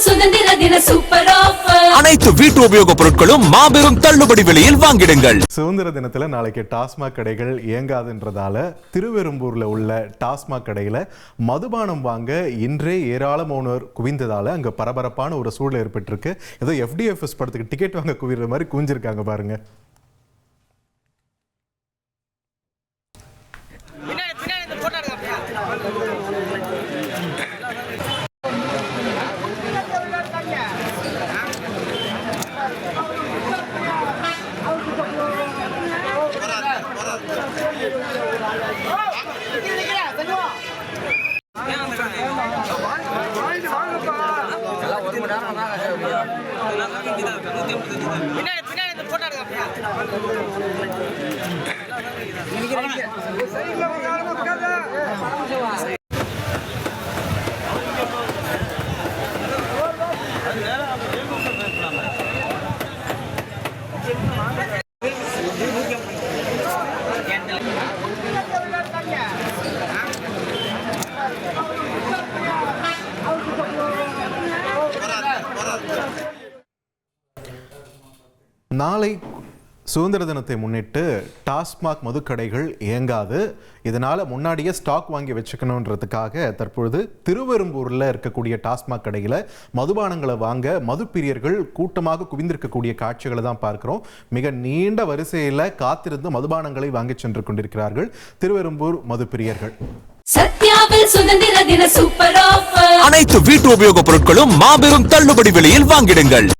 சுதந்திர தின super offer. அனைத்து வீட்டு உபயோகப் பொருட்களும் மாபெரும் தள்ளுபடி விலையில் வாங்கிடுங்கள். சுதந்திர தினத்துல நாளைக்கு டாஸ்மாக் கடைகள் இயங்காதுன்றதால திருவெரும்பூர்ல உள்ள டாஸ்மாக் கடையில மதுபானம் வாங்க இன்றே ஏராளமானோர் குவிந்ததால அங்க பரபரப்பான ஒரு சூழல் ஏற்பட்டிருக்கு. ஏதோ FDFS படத்துக்கு டிக்கெட் வாங்க குவிற மாதிரி குவிஞ்சிருக்காங்க பாருங்க. நாளை சுதந்திர தினத்தை முன்னிட்டு டாஸ்மாக் மதுக்கடைகள் இயங்காது. இதனால் முன்னாடியே ஸ்டாக் வாங்கி வச்சுக்கணுன்றதுக்காக தற்பொழுது திருவெரும்பூரில் இருக்கக்கூடிய டாஸ்மாக் கடையில் மதுபானங்களை வாங்க மது பிரியர்கள் கூட்டமாக குவிந்திருக்கக்கூடிய காட்சிகளை தான் பார்க்கிறோம். மிக நீண்ட வரிசையில் காத்திருந்து மதுபானங்களை வாங்கி சென்று கொண்டிருக்கிறார்கள் திருவெரும்பூர் மது பிரியர்கள். சத்யாவில் சுதந்திர தின சூப்பர் ஆஃபர். அனைத்து வீட்டு உபயோகப் பொருட்களும் மாபெரும் தள்ளுபடி விலையில் வாங்கிடுங்கள்.